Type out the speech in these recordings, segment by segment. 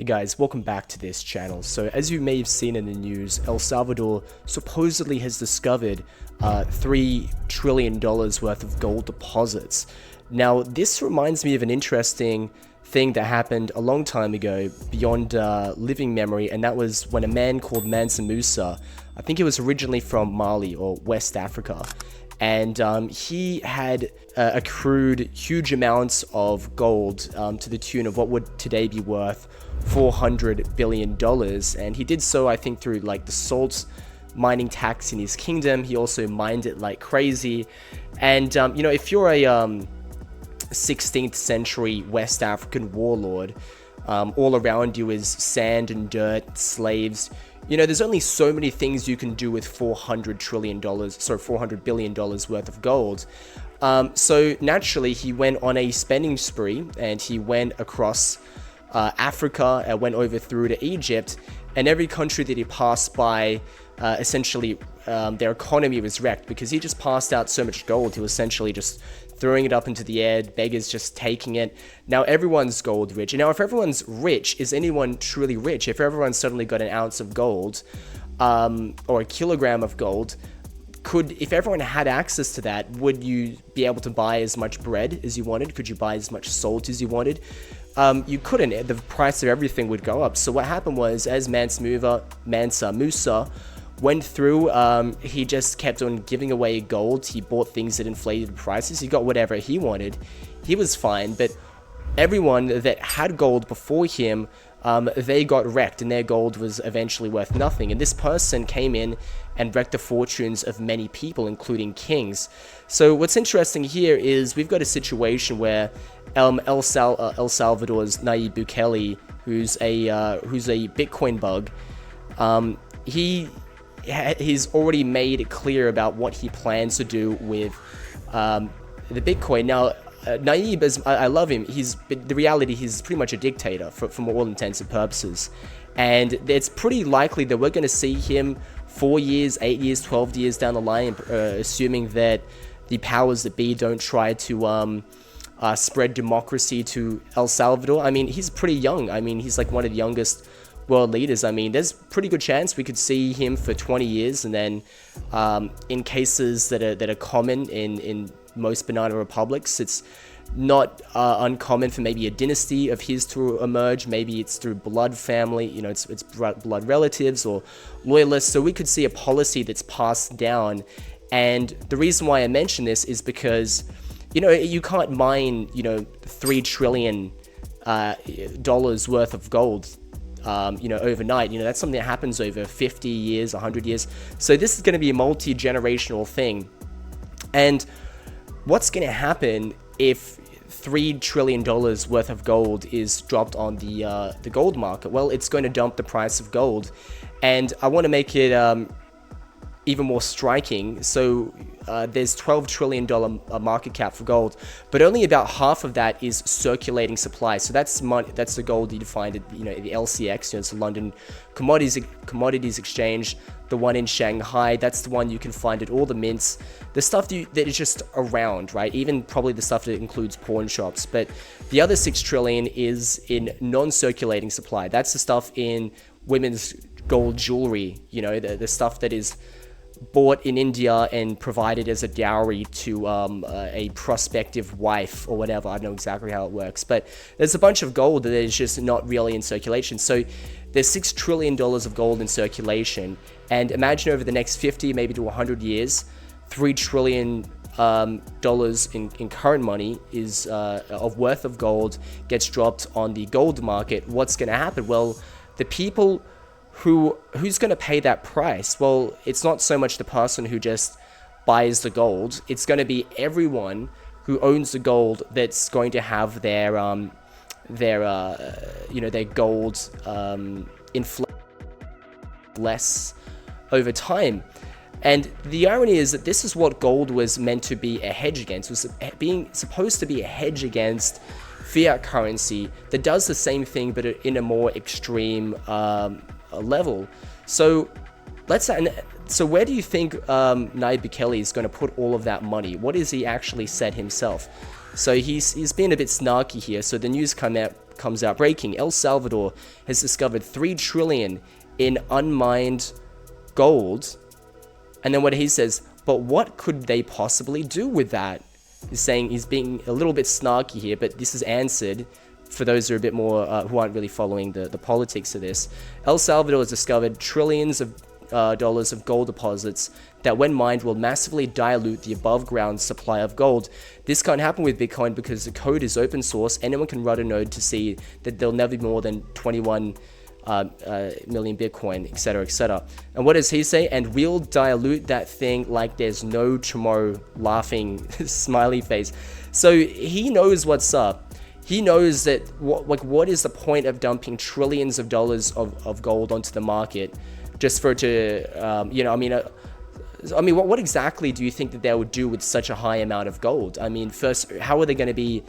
Hey guys, welcome back to this channel. So as you may have seen in the news, El Salvador supposedly has discovered $3 trillion worth of gold deposits. Now this reminds me of an interesting thing that happened a long time ago beyond living memory, and that was when a man called Mansa Musa, I think he was originally from Mali or West Africa, and he had accrued huge amounts of gold to the tune of what would today be worth $400 billion. And he did so, I think, through like the salt mining tax in his kingdom. He also mined it like crazy. And you know, if you're a 16th century West African warlord, all around you is sand and dirt, slaves. You know, there's only so many things you can do with $400 billion worth of gold. So naturally, he went on a spending spree, and he went across Africa, and went over through to Egypt, and every country that he passed by, essentially, their economy was wrecked because he just passed out so much gold. He was essentially just throwing it up into the air, beggars just taking it. Now everyone's gold rich. And now if everyone's rich, is anyone truly rich? If everyone's suddenly got an ounce of gold, or a kilogram of gold, if everyone had access to that, would you be able to buy as much bread as you wanted? Could you buy as much salt as you wanted? You couldn't. The price of everything would go up. So what happened was, as Mansa Musa went through, he just kept on giving away gold. He bought things that inflated prices. He got whatever he wanted. He was fine. But everyone that had gold before him, they got wrecked, and their gold was eventually worth nothing. And this person came in and wrecked the fortunes of many people, including kings. So what's interesting here is we've got a situation where El Salvador's Nayib Bukele, who's a Bitcoin bug, he's already made it clear about what he plans to do with the Bitcoin. Now, Nayib, I love him. The reality, he's pretty much a dictator from all intents and purposes. And it's pretty likely that we're going to see him 4 years, 8 years, 12 years down the line, assuming that the powers that be don't try to spread democracy to El Salvador. I mean, he's pretty young. I mean, he's like one of the youngest world leaders. I mean, there's a pretty good chance we could see him for 20 years, and then in cases that are common in most banana republics, it's not uncommon for maybe a dynasty of his to emerge. Maybe it's through blood family, you know, it's blood relatives or loyalists. So we could see a policy that's passed down. And the reason why I mention this is because, you know, you can't mine, you know, $3 trillion worth of gold, you know, overnight. You know, that's something that happens over 50 years, 100 years. So this is going to be a multi-generational thing. And what's going to happen if $3 trillion worth of gold is dropped on the gold market? Well, it's going to dump the price of gold. And I want to make it even more striking. So there's $12 trillion market cap for gold, but only about half of that is circulating supply. So that's money, that's the gold you find at, you know, the LCX, you know, it's the London Commodities Exchange, the one in Shanghai. That's the one you can find at all the mints, the stuff that is just around, right? Even probably the stuff that includes pawn shops. But the other $6 trillion is in non-circulating supply. That's the stuff in women's gold jewelry, you know, the stuff that is bought in India and provided as a dowry to a prospective wife or whatever. I don't know exactly how it works, but there's a bunch of gold that is just not really in circulation. So there's $6 trillion of gold in circulation, and imagine over the next 50, maybe to 100 years, $3 trillion in current money is of worth of gold gets dropped on the gold market. What's going to happen? Well, the people who's going to pay that price? Well, it's not so much the person who just buys the gold. It's going to be everyone who owns the gold that's going to have their gold inflate less over time. And the irony is that this is what gold was meant to be a hedge against. It was supposed to be a hedge against fiat currency that does the same thing, but in a more extreme level. So where do you think Nayib Bukele is going to put all of that money? What has he actually said himself? So he's been a bit snarky here. So the news came comes out. Breaking: El Salvador has discovered 3 trillion in unmined gold. And then what he says, but what could they possibly do with that? He's saying, he's being a little bit snarky here, but this is answered for those who are a bit more, who aren't really following the politics of this. El Salvador has discovered trillions of dollars of gold deposits that, when mined, will massively dilute the above ground supply of gold. This can't happen with Bitcoin because the code is open source. Anyone can run a node to see that there'll never be more than 21 million Bitcoin, etc., etc. And what does he say? And we'll dilute that thing like there's no tomorrow, laughing smiley face. So he knows what's up. He knows that what is the point of dumping trillions of dollars of gold onto the market just for it to, what exactly do you think that they would do with such a high amount of gold? I mean, first, how are there going to be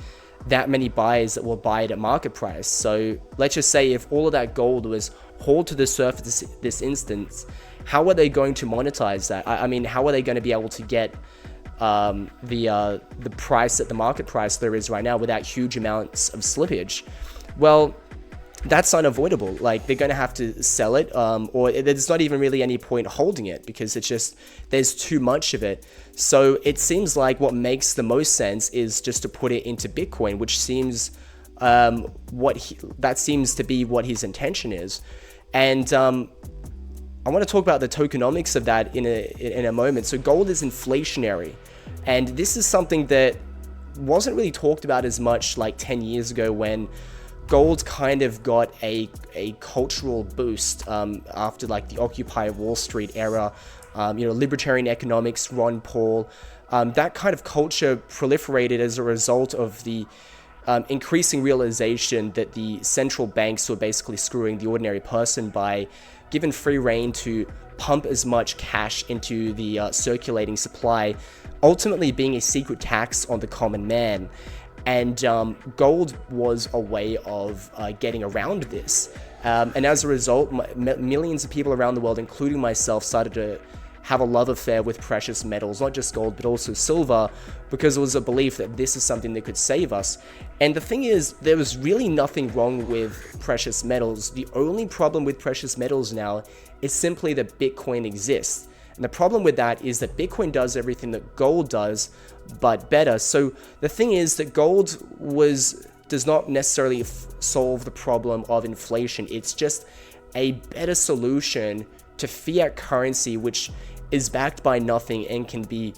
that many buyers that will buy it at market price? So let's just say if all of that gold was hauled to the surface this instance, how are they going to monetize that? I mean, how are they going to be able to get the price at the market price there is right now without huge amounts of slippage? Well, that's unavoidable. Like, they're going to have to sell it, or there's not even really any point holding it because it's just, there's too much of it. So it seems like what makes the most sense is just to put it into Bitcoin, which seems that seems to be what his intention is. And I want to talk about the tokenomics of that in a moment. So gold is inflationary, and this is something that wasn't really talked about as much like 10 years ago when gold kind of got a cultural boost after like the Occupy Wall Street era, libertarian economics, Ron Paul, that kind of culture proliferated as a result of the increasing realization that the central banks were basically screwing the ordinary person by giving free rein to pump as much cash into the circulating supply, ultimately being a secret tax on the common man. And gold was a way of getting around this. And as a result, millions of people around the world, including myself, started to have a love affair with precious metals, not just gold, but also silver, because it was a belief that this is something that could save us. And the thing is, there was really nothing wrong with precious metals. The only problem with precious metals now is simply that Bitcoin exists. And the problem with that is that Bitcoin does everything that gold does, but better. So the thing is that gold does not necessarily solve the problem of inflation. It's just a better solution to fiat currency, which is backed by nothing and can be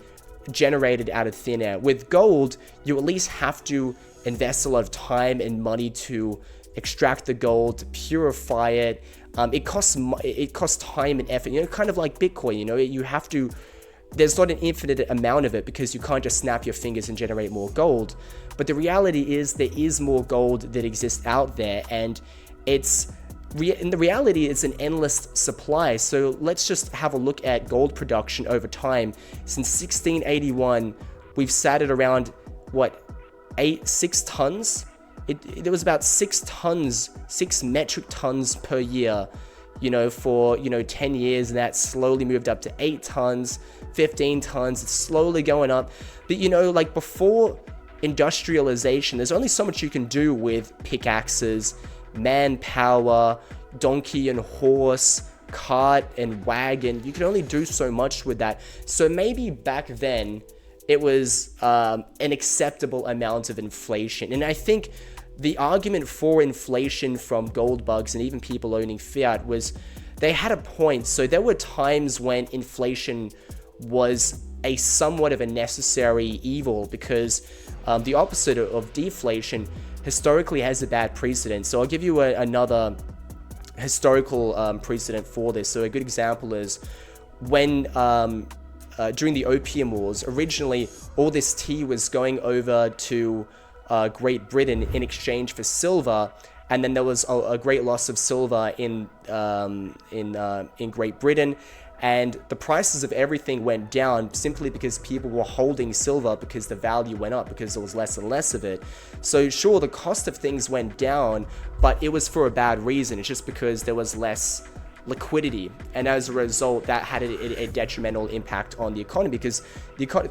generated out of thin air. With gold, you at least have to invest a lot of time and money to extract the gold, to purify it. It costs time and effort, kind of like Bitcoin, you have to, there's not an infinite amount of it because you can't just snap your fingers and generate more gold. But the reality is there is more gold that exists out there, and in the reality, it's an endless supply. So let's just have a look at gold production over time. Since 1681, we've sat at around, 6 tons? There was about 6 metric tons per year, for, 10 years, and that slowly moved up to 8 tons, 15 tons, it's slowly going up. But, before industrialization, there's only so much you can do with pickaxes, manpower, donkey and horse, cart and wagon. You can only do so much with that. So maybe back then it was an acceptable amount of inflation. And I think the argument for inflation from gold bugs and even people owning fiat was they had a point. So there were times when inflation was a somewhat of a necessary evil because the opposite of deflation historically has a bad precedent. So I'll give you another historical precedent for this. So a good example is when during the Opium Wars, originally all this tea was going over to Great Britain in exchange for silver, and then there was a great loss of silver in Great Britain, and the prices of everything went down simply because people were holding silver because the value went up because there was less and less of it. So sure, the cost of things went down, but it was for a bad reason. It's just because there was less liquidity, and as a result that had a detrimental impact on the economy, because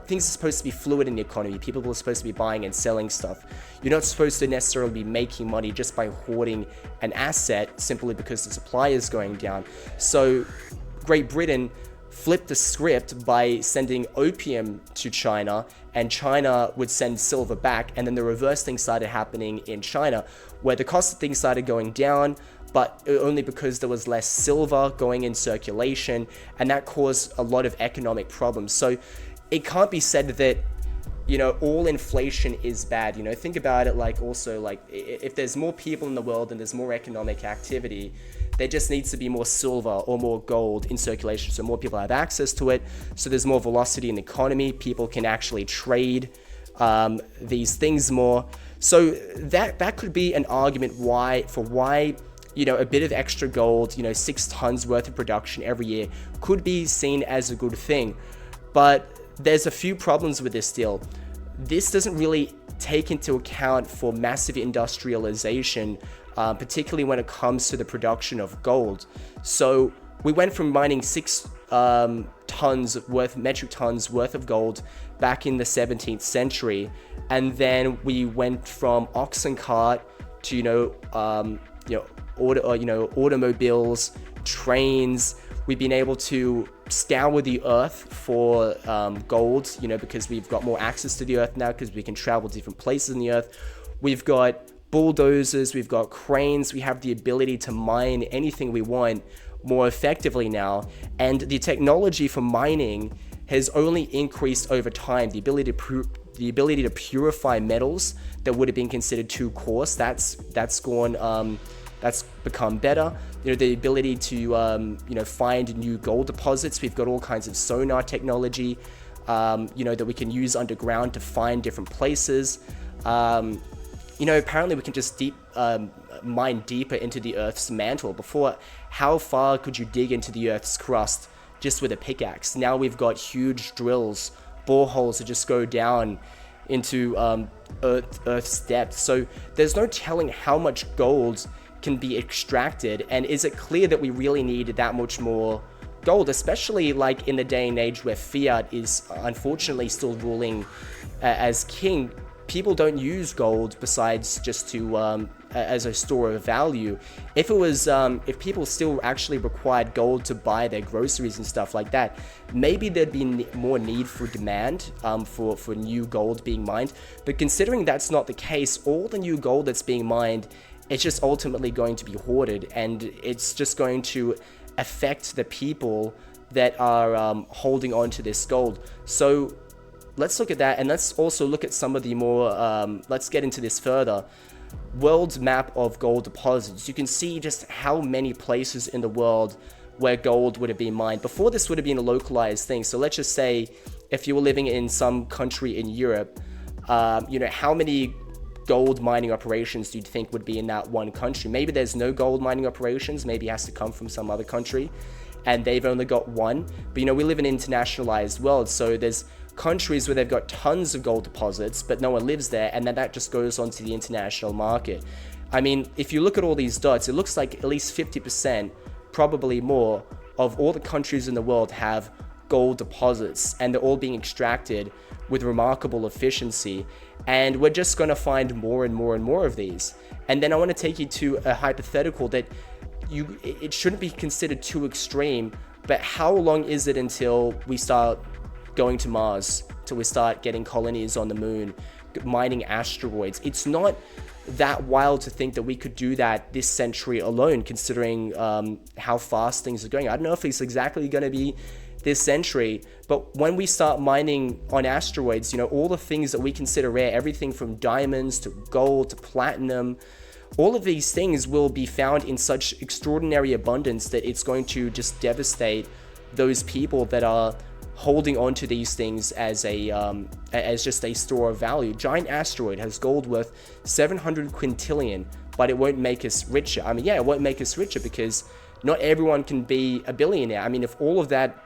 things are supposed to be fluid in the economy. People are supposed to be buying and selling stuff. You're not supposed to necessarily be making money just by hoarding an asset simply because the supply is going down. So Great Britain flipped the script by sending opium to China, and China would send silver back, and then the reverse thing started happening in China, where the cost of things started going down, but only because there was less silver going in circulation, and that caused a lot of economic problems. So it can't be said that, you know, all inflation is bad. You know, think about it like also like if there's more people in the world and there's more economic activity, there just needs to be more silver or more gold in circulation, so more people have access to it, so there's more velocity in the economy, people can actually trade these things more. So that could be an argument why, you know, a bit of extra gold, you know, 6 tons worth of production every year could be seen as a good thing. But there's a few problems with this deal. This doesn't really take into account for massive industrialization, particularly when it comes to the production of gold. So we went from mining 6 metric tons worth of gold back in the 17th century, and then we went from oxen cart to automobiles, trains. We've been able to scour the earth for gold, you know, because we've got more access to the earth now, because we can travel different places in the earth. We've got bulldozers, we've got cranes, we have the ability to mine anything we want more effectively now, and the technology for mining has only increased over time. The ability to purify metals that would have been considered too coarse, that's become better. You know, the ability to find new gold deposits. We've got all kinds of sonar technology, that we can use underground to find different places. Apparently we can just mine deeper into the Earth's mantle. Before, how far could you dig into the Earth's crust just with a pickaxe? Now we've got huge drills, boreholes that just go down into Earth's depth. So there's no telling how much gold can be extracted, and is it clear that we really need that much more gold, especially like in the day and age where fiat is unfortunately still ruling as king. People don't use gold besides just to as a store of value. If people still actually required gold to buy their groceries and stuff like that, maybe there'd be more need for demand for new gold being mined. But considering that's not the case, all the new gold that's being mined, it's just ultimately going to be hoarded, and it's just going to affect the people that are holding on to this gold. So let's look at that, and let's also look at some of the more, let's get into this further. World map of gold deposits. You can see just how many places in the world where gold would have been mined. Before, this would have been a localized thing. So let's just say if you were living in some country in Europe, how many gold mining operations do you think would be in that one country? Maybe there's no gold mining operations, maybe it has to come from some other country, and they've only got one. But we live in an internationalized world, so there's countries where they've got tons of gold deposits, but no one lives there, and then that just goes onto the international market. I mean, if you look at all these dots, it looks like at least 50%, probably more, of all the countries in the world have gold deposits, and they're all being extracted with remarkable efficiency, and we're just going to find more and more and more of these. And then I want to take you to a hypothetical that it shouldn't be considered too extreme, but how long is it until we start going to Mars, till we start getting colonies on the moon, mining asteroids? It's not that wild to think that we could do that this century alone, considering how fast things are going. I don't know if it's exactly going to be this century, but when we start mining on asteroids, all the things that we consider rare, everything from diamonds to gold to platinum, all of these things will be found in such extraordinary abundance that it's going to just devastate those people that are holding on to these things as just a store of value. Giant asteroid has gold worth 700 quintillion, but it won't make us richer. I mean, yeah, it won't make us richer because not everyone can be a billionaire. I mean, if all of that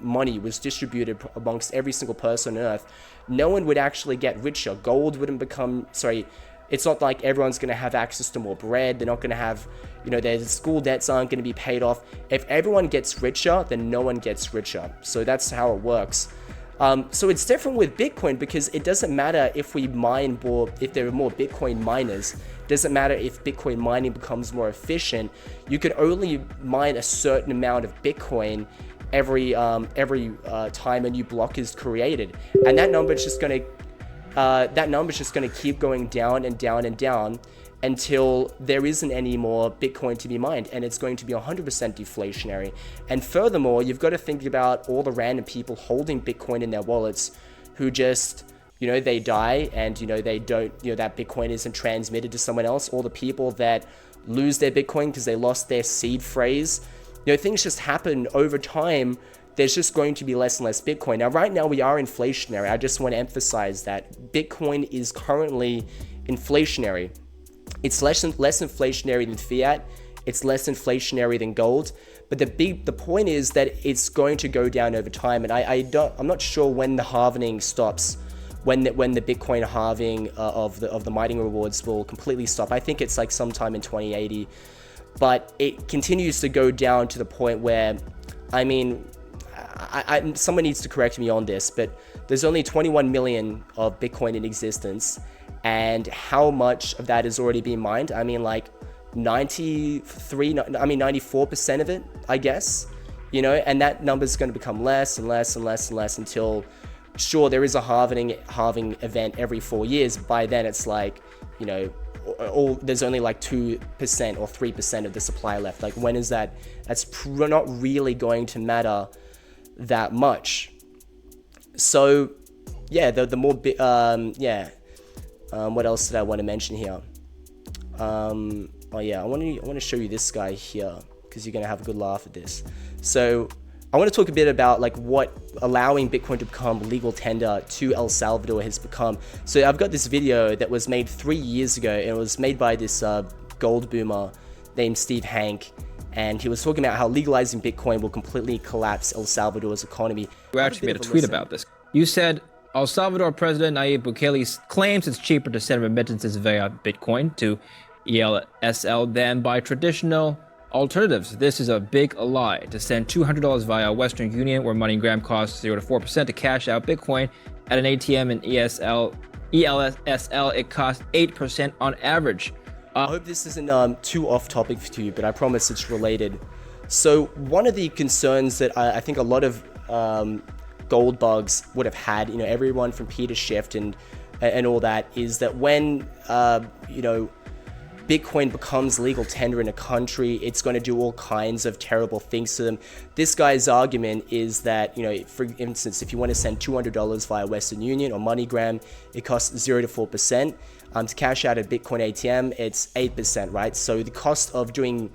money was distributed amongst every single person on Earth, no one would actually get richer. It's not like everyone's going to have access to more bread. They're not going to have, their school debts aren't going to be paid off. If everyone gets richer, then no one gets richer. So that's how it works. So it's different with Bitcoin because it doesn't matter if we mine more, if there are more Bitcoin miners. It doesn't matter if Bitcoin mining becomes more efficient. You can only mine a certain amount of Bitcoin every time a new block is created, and that number is just going to keep going down and down and down until there isn't any more Bitcoin to be mined, and it's going to be 100% deflationary. And furthermore, you've got to think about all the random people holding Bitcoin in their wallets who just, they die and, they don't, that Bitcoin isn't transmitted to someone else. All the people that lose their Bitcoin because they lost their seed phrase. Things just happen over time. There's just going to be less and less Bitcoin. Now, right now we are inflationary. I just want to emphasize that Bitcoin is currently inflationary. It's less inflationary than fiat. It's less inflationary than gold. But the point is that it's going to go down over time. And I'm not sure when the halvening stops, when the Bitcoin halving of the mining rewards will completely stop. I think it's like sometime in 2080. But it continues to go down to the point where, someone needs to correct me on this, but there's only 21 million of Bitcoin in existence, and how much of that is already being mined? 94% of it, I guess, and that number is going to become less and less and less and less until, sure, there is a halving event every 4 years. By then it's like, there's only like 2% or 3% of the supply left. Like, when is that? That's not really going to matter that much. So yeah, the more what else did I want to mention here? I want to show you this guy here because you're gonna have a good laugh at this. So I want to talk a bit about like what allowing Bitcoin to become legal tender to El Salvador has become. So I've got this video that was made 3 years ago, and it was made by this gold boomer named Steve Hank, and he was talking about how legalizing Bitcoin will completely collapse El Salvador's economy. You actually made a tweet about this. You said, El Salvador President Nayib Bukele claims it's cheaper to send remittances via Bitcoin to ELSL than by traditional alternatives. This is a big lie. To send $200 via Western Union, where MoneyGram costs 0 to 4% to cash out Bitcoin, at an ATM in ELSL, it costs 8% on average. I hope this isn't too off topic to you, but I promise it's related. So one of the concerns that I think a lot of gold bugs would have had, everyone from Peter Schiff and all that, is that when Bitcoin becomes legal tender in a country, it's going to do all kinds of terrible things to them. This guy's argument is that, for instance, if you want to send $200 via Western Union or MoneyGram, it costs 0 to 4%. To cash out a Bitcoin ATM, it's 8%, right? So the cost of doing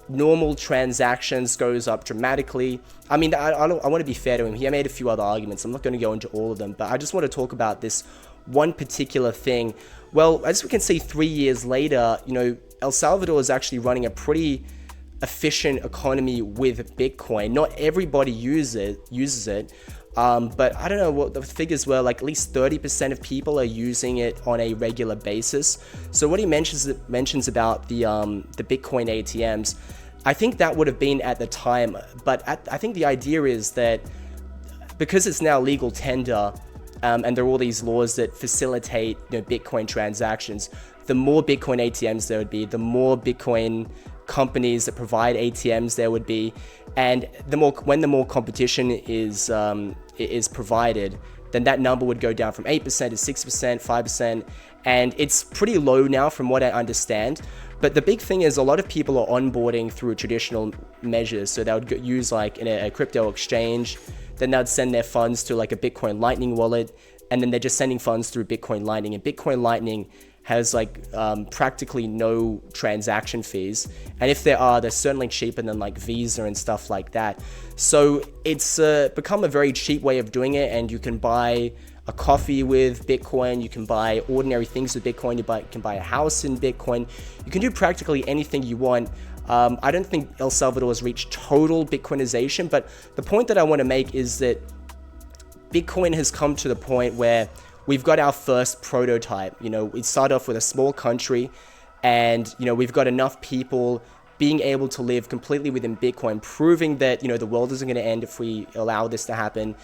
normal transactions goes up dramatically. I want to be fair to him. He made a few other arguments. I'm not going to go into all of them, but I just want to talk about this one particular thing. Well, as we can see, 3 years later, El Salvador is actually running a pretty efficient economy with Bitcoin. Not everybody uses it, but I don't know what the figures were. Like, at least 30% of people are using it on a regular basis. So what he mentions about the Bitcoin ATMs, I think that would have been at the time, but I think the idea is that because it's now legal tender, and there are all these laws that facilitate Bitcoin transactions, the more Bitcoin ATMs there would be, the more Bitcoin companies that provide ATMs there would be, and when the more competition is provided, then that number would go down from 8% to 6%, 5%, and it's pretty low now from what I understand. But the big thing is a lot of people are onboarding through traditional measures. So they would use like in a crypto exchange, then they'd send their funds to like a Bitcoin Lightning wallet, and then they're just sending funds through Bitcoin Lightning. And Bitcoin Lightning has like practically no transaction fees, and if there are, they're certainly cheaper than like Visa and stuff like that. So it's become a very cheap way of doing it, and you can buy a coffee with Bitcoin, you can buy ordinary things with Bitcoin, you can buy a house in Bitcoin, you can do practically anything you want. I don't think El Salvador has reached total Bitcoinization, but the point that I want to make is that Bitcoin has come to the point where we've got our first prototype. You know, we start off with a small country, and you know, we've got enough people being able to live completely within Bitcoin, proving that, you know, the world isn't going to end if we allow this to happen.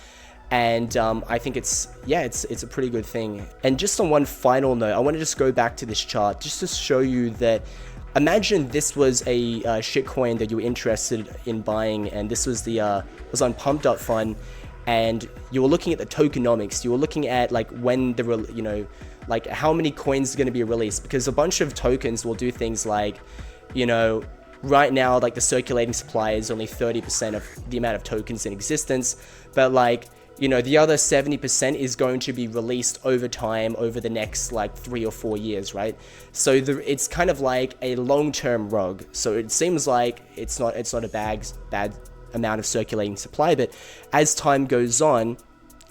And I think it's a pretty good thing. And just on one final note, I want to just go back to this chart just to show you that, imagine this was a shitcoin that you were interested in buying, and this was the was on Pump.fun, and you were looking at the tokenomics. You were looking at like when the you know, like how many coins are going to be released, because a bunch of tokens will do things like, you know, right now, like the circulating supply is only 30% of the amount of tokens in existence, but like, you know, the other 70% is going to be released over time, over the next like 3 or 4 years, right? So it's kind of like a long-term rug. So it seems like it's not a bad amount of circulating supply, but as time goes on,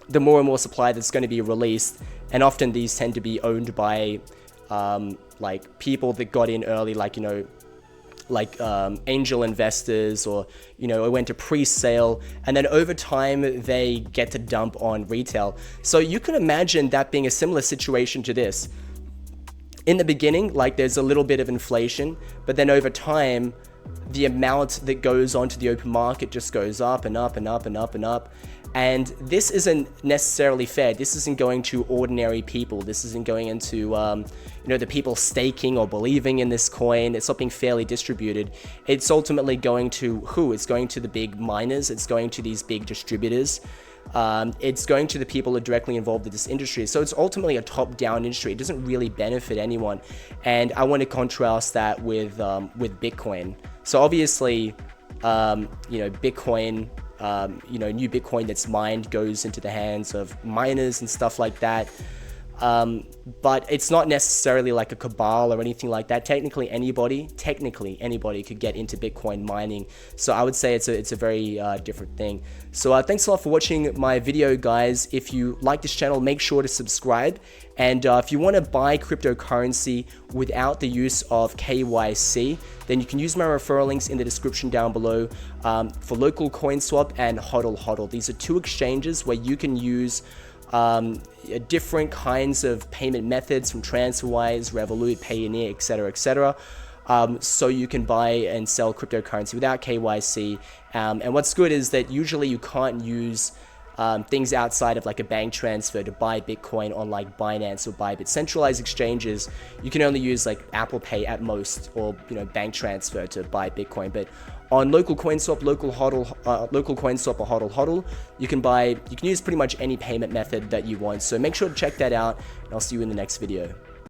the more and more supply that's going to be released, and often these tend to be owned by like people that got in early, like, you know, like angel investors, or, you know, it went to pre-sale, and then over time they get to dump on retail. So you can imagine that being a similar situation to this. In the beginning, like, there's a little bit of inflation, but then over time the amount that goes onto the open market just goes up and up and up and up and up. And this isn't necessarily fair. This isn't going to ordinary people. This isn't going into, you know, the people staking or believing in this coin. It's not being fairly distributed. It's ultimately going to who? It's going to the big miners. It's going to these big distributors. It's going to the people who are directly involved in this industry. So it's ultimately a top-down industry. It doesn't really benefit anyone. And I want to contrast that with Bitcoin. So obviously, you know, Bitcoin, you know, new Bitcoin that's mined goes into the hands of miners and stuff like that. But it's not necessarily like a cabal or anything like that. Technically anybody could get into Bitcoin mining. So I would say it's a very different thing. So thanks a lot for watching my video, guys. If you like this channel, make sure to subscribe. And if you want to buy cryptocurrency without the use of KYC, then you can use my referral links in the description down below for local CoinSwap and HODL. These are two exchanges where you can use different kinds of payment methods, from TransferWise, Revolut, Payoneer, etc. So you can buy and sell cryptocurrency without KYC. And what's good is that usually you can't use things outside of like a bank transfer to buy Bitcoin on like Binance or Bybit. Centralized exchanges, you can only use like Apple Pay at most, or, you know, bank transfer to buy Bitcoin. But on local CoinSwap, local CoinSwap or HODL, you can use pretty much any payment method that you want. So make sure to check that out, and I'll see you in the next video.